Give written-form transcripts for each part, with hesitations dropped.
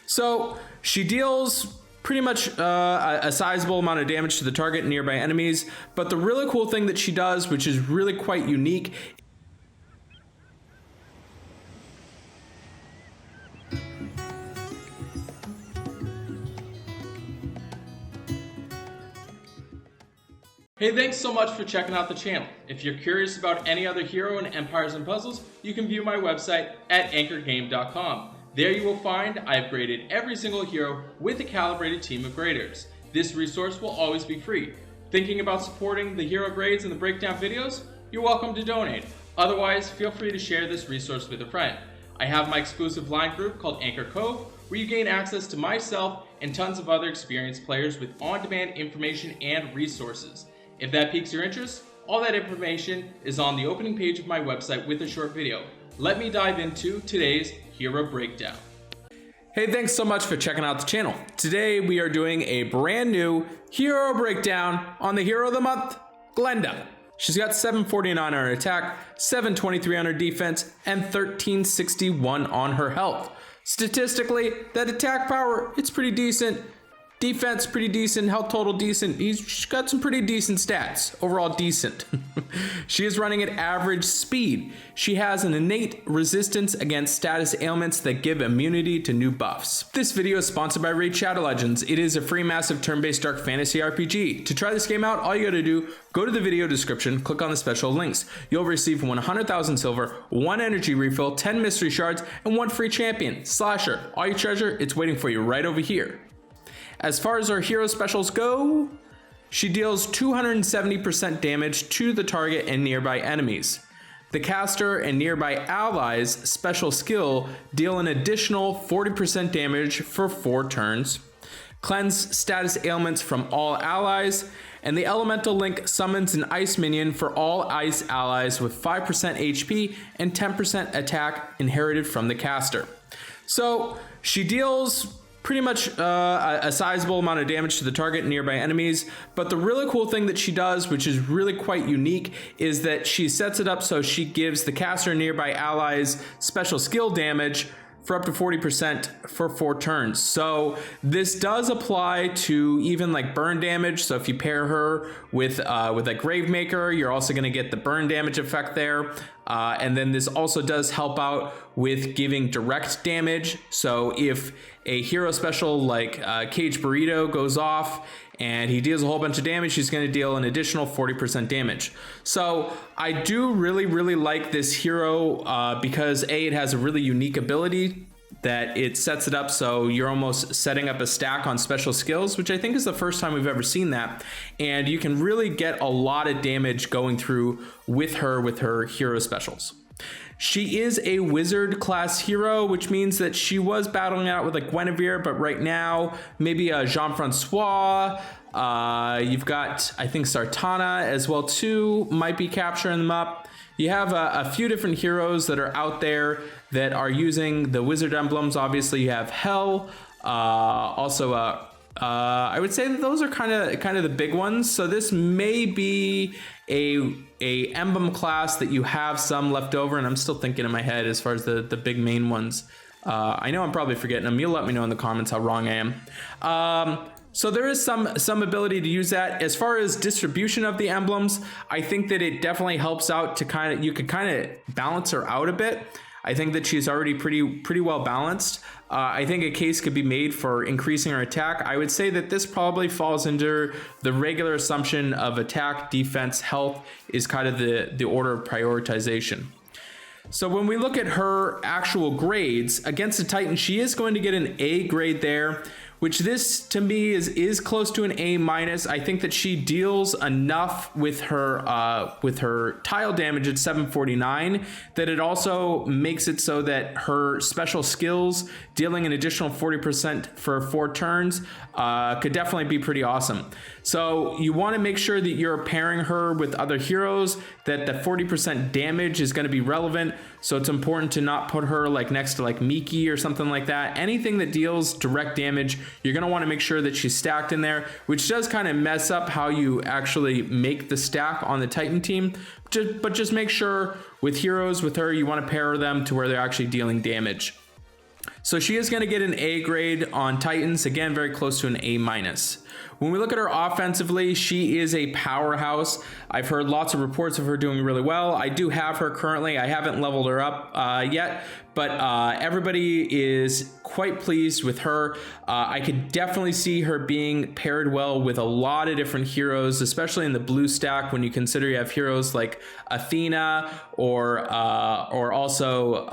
So she deals pretty much a sizable amount of damage to the target and nearby enemies, but the really cool thing that she does, which is really quite unique, Hey, thanks so much for checking out the channel. If you're curious about any other hero in Empires and Puzzles, you can view my website at anchorgame.com. There you will find I've graded every single hero with a calibrated team of graders. This resource will always be free. Thinking about supporting the hero grades and the breakdown videos? You're welcome to donate. Otherwise, feel free to share this resource with a friend. I have my exclusive line group called Anchor Cove, where you gain access to myself and tons of other experienced players with on-demand information and resources. If that piques your interest, all that information is on the opening page of my website with a short video. Let me dive into today's hero breakdown. Hey, thanks so much for checking out the channel. Today we are doing a brand new hero breakdown on the hero of the month, Glenda. She's got 749 on her attack, 723 on her defense, and 1361 on her health. Statistically, that attack power, it's pretty decent. Defense, pretty decent. Health total, decent. She's got some pretty decent stats. Overall, decent. She is running at average speed. She has an innate resistance against status ailments that give immunity to new buffs. This video is sponsored by Raid Shadow Legends. It is a free massive turn-based dark fantasy RPG. To try this game out, all you gotta do, go to the video description, click on the special links. You'll receive 100,000 silver, 1 energy refill, 10 mystery shards, and 1 free champion. Slasher. All your treasure, it's waiting for you right over here. As far as our hero specials go, she deals 270% damage to the target and nearby enemies. The caster and nearby allies' special skill deal an additional 40% damage for 4 turns. Cleanse status ailments from all allies, and the elemental link summons an ice minion for all ice allies with 5% HP and 10% attack inherited from the caster. So she deals pretty much a sizable amount of damage to the target and nearby enemies, but the really cool thing that she does, which is really quite unique, is that she sets it up so she gives the caster and nearby allies special skill damage for up to 40% for 4 turns. So this does apply to even like burn damage. So if you pair her with a Gravemaker, you're also gonna get the burn damage effect there. And then this also does help out with giving direct damage. So if a hero special like Cage Burrito goes off and he deals a whole bunch of damage, he's going to deal an additional 40% damage. So I do really like this hero because it has a really unique ability that it sets it up so you're almost setting up a stack on special skills, which I think is the first time we've ever seen that. And you can really get a lot of damage going through with her hero specials. She is a wizard class hero, which means that she was battling out with like Guinevere, but right now maybe Jean-Francois. You've got, I think, Sartana as well too, might be capturing them up. You have a few different heroes that are out there that are using the wizard emblems. Obviously, you have Hell. I would say that those are kind of the big ones. So this may be a emblem class that you have some left over, and I'm still thinking in my head as far as the big main ones. I know I'm probably forgetting them. You'll let me know in the comments how wrong I am. So there is some ability to use that. As far as distribution of the emblems, I think that it definitely helps out to you could kind of balance her out a bit. I think that she's already pretty well balanced. I think a case could be made for increasing her attack. I would say that this probably falls under the regular assumption of attack, defense, health is kind of the order of prioritization. So when we look at her actual grades against the Titan, she is going to get an A grade there, which this to me is close to an A minus. I think that she deals enough with her tile damage at 749 that it also makes it so that her special skills dealing an additional 40% for 4 turns could definitely be pretty awesome. So you want to make sure that you're pairing her with other heroes, that the 40% damage is going to be relevant. So it's important to not put her like next to like Miki or something like that. Anything that deals direct damage, you're going to want to make sure that she's stacked in there, which does kind of mess up how you actually make the stack on the Titan team. But just make sure with heroes with her, you want to pair them to where they're actually dealing damage. So she is going to get an A grade on Titans, again, very close to an A minus. When we look at her offensively, she is a powerhouse. I've heard lots of reports of her doing really well. I do have her currently. I haven't leveled her up yet, but everybody is quite pleased with her. I could definitely see her being paired well with a lot of different heroes, especially in the blue stack when you consider you have heroes like Athena or also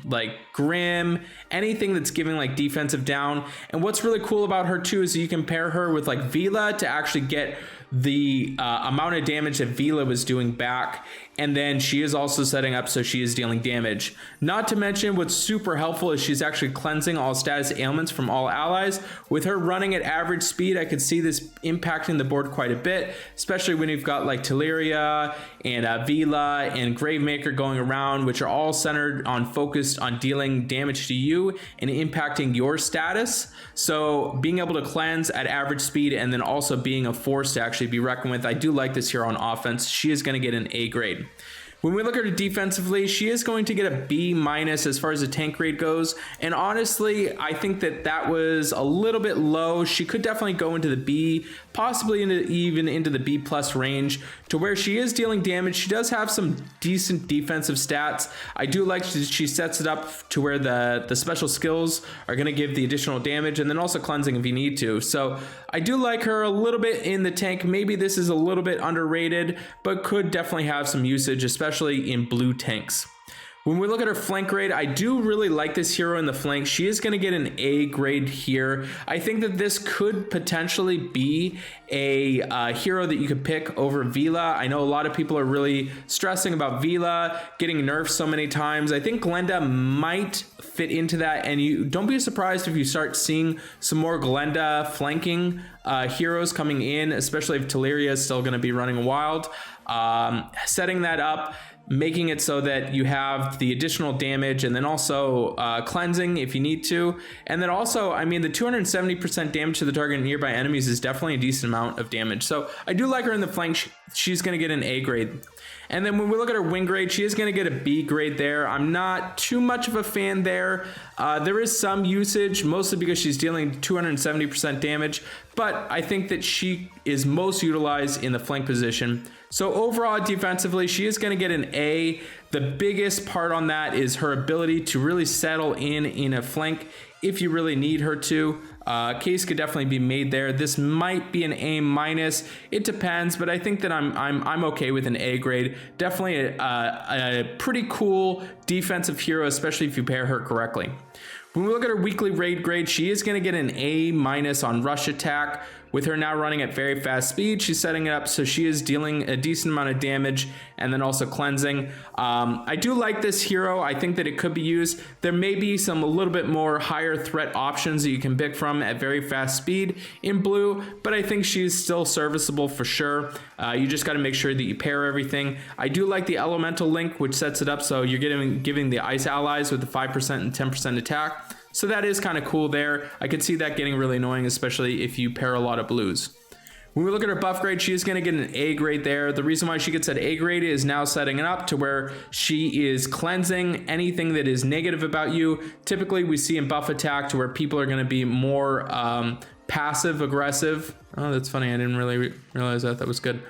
like Grim, anything that's giving like defensive down. And what's really cool about her too is you can pair her with like Vila to actually get the amount of damage that Vila was doing back, and then she is also setting up so she is dealing damage. Not to mention what's super helpful is she's actually cleansing all status ailments from all allies. With her running at average speed, I could see this impacting the board quite a bit, especially when you've got like Teleria and Vila and Gravemaker going around, which are all centered on focused on dealing damage to you and impacting your status. So being able to cleanse at average speed and then also being a force to actually be reckoned with, I do like this here on offense. She is going to get an A grade. When we look at her defensively, she is going to get a B minus as far as the tank grade goes. And honestly, I think that was a little bit low. She could definitely go into the B, possibly even into the B plus range, to where she is dealing damage. She does have some decent defensive stats. I do like she sets it up to where the special skills are going to give the additional damage, and then also cleansing if you need to. So I do like her a little bit in the tank. Maybe this is a little bit underrated, but could definitely have some usage, especially in blue tanks. When we look at her flank grade, I do really like this hero in the flank. She is going to get an A grade here. I think that this could potentially be a hero that you could pick over Vila. I know a lot of people are really stressing about Vila getting nerfed so many times. I think Glenda might fit into that, and you don't be surprised if you start seeing some more Glenda flanking heroes coming in, especially if Teleria is still going to be running wild. Setting that up, making it so that you have the additional damage and then also cleansing if you need to. And then also, I mean, the 270% damage to the target and nearby enemies is definitely a decent amount of damage. So I do like her in the flank. She's going to get an A grade. And then when we look at her win grade, she is going to get a B grade there. I'm not too much of a fan there. There is some usage, mostly because she's dealing 270% damage, but I think that she is most utilized in the flank position. So overall, defensively, she is going to get an A. The biggest part on that is her ability to really settle in a flank if you really need her to. Case could definitely be made there. This might be an A minus. It depends, but I think that I'm okay with an A grade. Definitely a pretty cool defensive hero, especially if you pair her correctly. When we look at her weekly raid grade, she is going to get an A minus on rush attack. With her now running at very fast speed, she's setting it up so she is dealing a decent amount of damage and then also cleansing. I do like this hero. I think that it could be used. There may be some a little bit more higher threat options that you can pick from at very fast speed in blue, but I think she's still serviceable for sure. You just got to make sure that you pair everything. I do like the elemental link, which sets it up so you're giving the ice allies with the 5% and 10% attack. So that is kind of cool there. I could see that getting really annoying, especially if you pair a lot of blues. When we look at her buff grade, she is going to get an A grade there. The reason why she gets that A grade is now setting it up to where she is cleansing anything that is negative about you. Typically, we see in buff attack to where people are going to be more passive aggressive. Oh, that's funny. I didn't really realize that. That was good.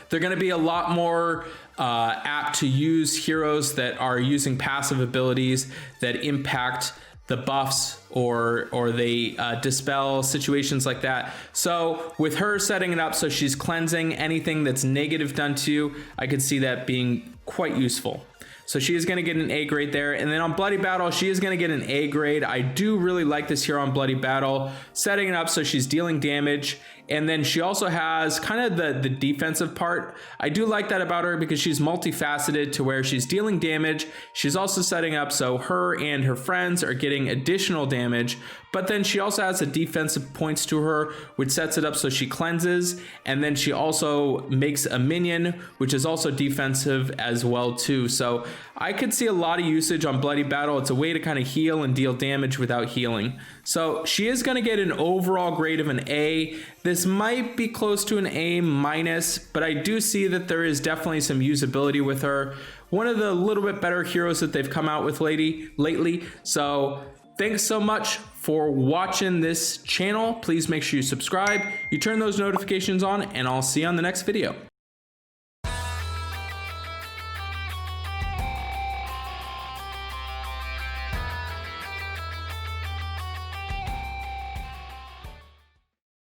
They're going to be a lot more apt to use heroes that are using passive abilities that impact the buffs or they dispel situations like that. So with her setting it up so she's cleansing anything that's negative done to you, I could see that being quite useful. So she is going to get an A grade there. And then on Bloody Battle, she is going to get an A grade. I do really like this here on Bloody Battle, setting it up so she's dealing damage. And then she also has kind of the defensive part. I do like that about her because she's multifaceted to where she's dealing damage. She's also setting up so her and her friends are getting additional damage. But then she also has the defensive points to her, which sets it up so she cleanses. And then she also makes a minion, which is also defensive as well too. So I could see a lot of usage on Bloody Battle. It's a way to kind of heal and deal damage without healing. So she is going to get an overall grade of an A. This This might be close to an A minus, but I do see that there is definitely some usability with her. One of the little bit better heroes that they've come out with lately. So thanks so much for watching this channel. Please make sure you subscribe, you turn those notifications on, and I'll see you on the next video.